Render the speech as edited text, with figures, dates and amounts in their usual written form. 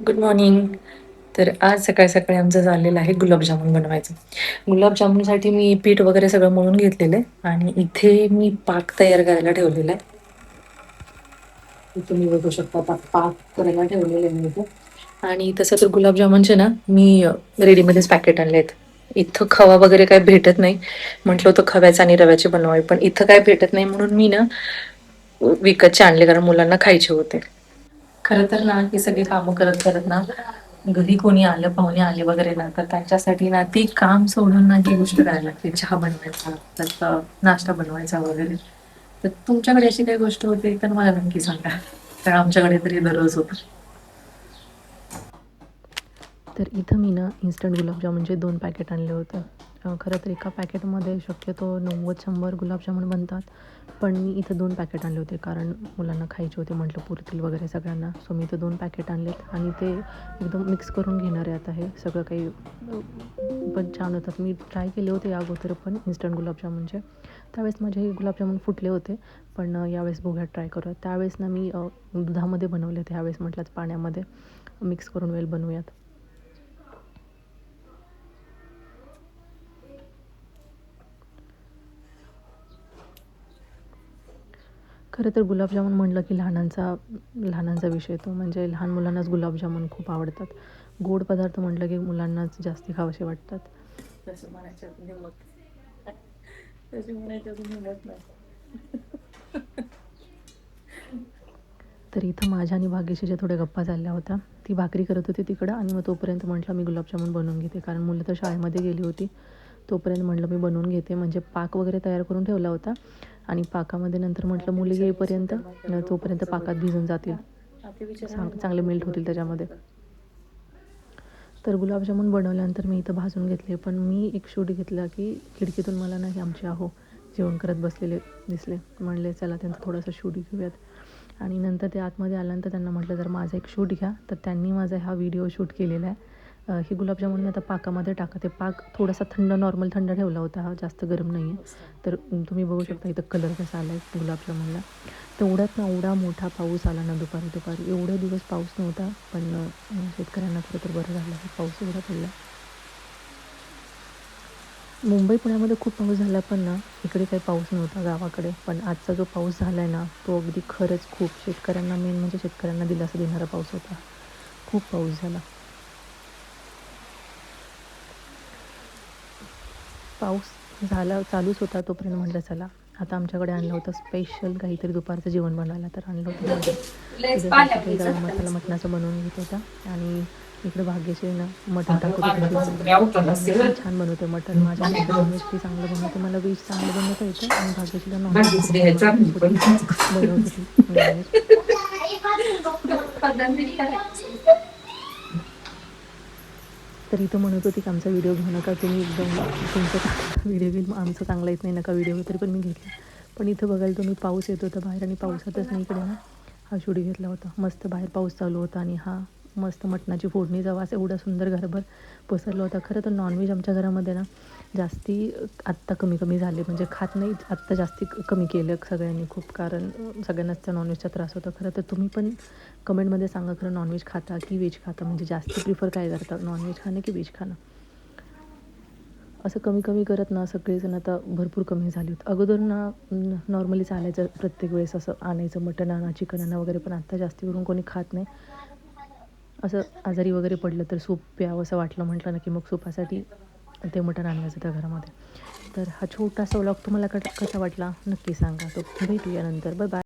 Good morning. तर आज सकाळी सकाळी आमचं झालेलं आहे गुलाबजामुन बनवायचं. गुलाबजामुनसाठी मी पीठ वगैरे सगळं मळून घेतलेलं आहे आणि इथे मी पाक तयार करायला ठेवलेला आहे. तुम्ही बघू शकता पाक करायला ठेवलेले आहे मी इथे. आणि तसं तर गुलाबजामुनचे ना मी रेडीमेडच पॅकेट आणले आहेत. इथं खवा वगैरे काही भेटत नाही. म्हटलं होतं खव्याचं आणि रव्याचे बनवावे, पण इथं काय भेटत नाही म्हणून मी ना विकतचे आणले, कारण मुलांना खायचे होते. खरं तर ना ही सगळी कामं करत करत ना घरी कोणी आलं, पाहुणे आले वगैरे ना, तर त्यांच्यासाठी ना ती काम सोडून ना ही गोष्ट करायला लागते. चहा बनवायचा, त्याचा नाश्ता बनवायचा वगैरे. तर तुमच्याकडे अशी काही गोष्ट होते तर मला नक्की सांगा, कारण आमच्याकडे तरी दररोज होतं. तर इथं मी ना इन्स्टंट गुलाबजामुनचे 2 पॅकेट आणले होते. खरं तर एका पॅकेटमध्ये शक्यतो 90-100 गुलाबजामुन बनतात. पण मी इथं 2 पॅकेट आणले होते, कारण मुलांना खायचे होते, म्हटलं पुरतील वगैरे सगळ्यांना. सो मी इथं 2 पॅकेट आणलेत आणि ते एकदम मिक्स करून घेणार आहे आता हे सगळं काही. पण छान होतात. मी ट्राय केले होते या अगोदर पण इन्स्टंट गुलाबजामुनचे. त्यावेळेस माझे हे गुलाबजामुन फुटले होते. पण यावेळेस बघूया ट्राय करूया. त्यावेळेस ना मी दुधामध्ये बनवले होते. ह्यावेळेस म्हटलंच पाण्यामध्ये मिक्स करून बनवूयात. खरं तर गुलाबजामुन म्हटलं की लहानांचा विषय तो. म्हणजे लहान मुलांनाच गुलाबजामुन खूप आवडतात. गोड पदार्थ म्हटलं की मुलांनाच जास्ती खावेसे वाटतात. तसं म्हणायचं नाही. तर इथं माझ्या आणि भाग्यशीच्या थोड्या गप्पा चालल्या होत्या. ती भाकरी करत होती तिकडं आणि मग तोपर्यंत म्हटलं मी गुलाबजामुन बनवून घेते, कारण मुलं तर शाळेमध्ये गेली होती. तोपर्यंत म्हटलं मी बनवून घेते, म्हणजे पाक वगैरे तयार करून ठेवला होता आणि पाकामध्ये नंतर म्हटलं मुलं येईपर्यंत तोपर्यंत पाकात भिजून जातील, चांगले मेल्ट होतील त्याच्यामध्ये. तर गुलाबजामुन बनवल्यानंतर मी इथं भाजून घेतले. पण मी एक शूट घेतला की खिडकीतून मला नाही आमचे आहो जेवण करत बसलेले दिसले. म्हणले चला त्यांचं थोडंसं शूट घेऊयात. आणि नंतर ते आतमध्ये आल्यानंतर त्यांना म्हटलं जर माझा एक शूट घ्या. तर त्यांनी माझा हा व्हिडिओ शूट केलेला आहे. हे गुलाबजामुन मी आता पाकामध्ये टाकत आहे. पाक थोडासा नॉर्मल थंड ठेवला होता, हा जास्त गरम नाही आहे. तर तुम्ही बघू शकता इथं कलर कसा आला आहे गुलाबजामुनला. तेवढ्यात ना एवढा मोठा पाऊस आला ना दुपारी एवढे दिवस पाऊस नव्हता. पण शेतकऱ्यांना खरं तर बरं झालं पाऊस एवढा पडला. मुंबई पुण्यामध्ये खूप पाऊस झाला, पण ना इकडे काही पाऊस नव्हता गावाकडे. पण आजचा जो पाऊस झाला आहे ना तो अगदी खरंच खूप शेतकऱ्यांना, मेन म्हणजे शेतकऱ्यांना दिलासा देणारा पाऊस होता. खूप पाऊस झाला. पाऊस चालूच होता तोपर्यंत म्हटलं चला आता आमच्याकडे आणलं होतं स्पेशल काहीतरी दुपारचं जेवण बनवायला. तर आणलं होतं मटण. तिथे सासूबाई गरम मसाला मटणाचा बनवून घेत होता आणि इकडे भाग्यश्री ना मटण टाकत होती शिजायला. मी छान बनवते मटण. माझ्यापेक्षा नॉनव्हेज ती चांगलं बनवते. मला व्हेज चांगलं बनवता येतं आणि भाग्यश्रीला नॉनव्हेज खूप आवडतं. सो ती बनवत होती नॉनव्हेज. तर इथं म्हणत होती की आमचा व्हिडिओ घेऊ नका तुम्ही, एकदम तुमचा चांगला व्हिडिओ घेईल, आमचा चांगला येत नाही नका व्हिडिओ. तरी पण मी घेतला. पण इथं बघायला तुम्ही पाऊस येत होता बाहेर आणि पावसातच मी इकडे ना हा शूट घेतला होता. मस्त बाहेर पाऊस चालू होता आणि हा मस्त मटणाची फोडणीचा वास एवढा सुंदर घरभर पसरला होता. खरं तर नॉनव्हेज आमच्या घरामध्ये ना जास्ती आत्ता कमी कमी झाले, म्हणजे खात नाही आत्ता जास्ती कमी केलं सगळ्यांनी खूप, कारण सगळ्यांनाच त्या नॉनव्हेजचा त्रास होता. खरं तर तुम्ही पण कमेंटमध्ये सांगा, खरं नॉनव्हेज खाता की व्हेज खाता, म्हणजे जास्त प्रिफर काय करता, नॉनव्हेज खाणं की व्हेज खाणं. असं कमी कमी करत ना सगळेजण आता भरपूर कमी झाले आहेत. अगोदर ना नॉर्मली चालायचं प्रत्येक वेळेस असं आणायचं, मटण आणा चिकन आणा वगैरे, पण आत्ता जास्त करून कोणी खात नाही. असं आजारी वगैरे पडलं तर सूप प्यावं असं वाटलं म्हटलं ना की मग सूपासाठी ते मटण आणलं जातं घरामध्ये. तर हा छोटासा व्लॉग तुम्हाला कसा वाटला नक्की सांगा. तो भेटूया नंतर. Bye bye.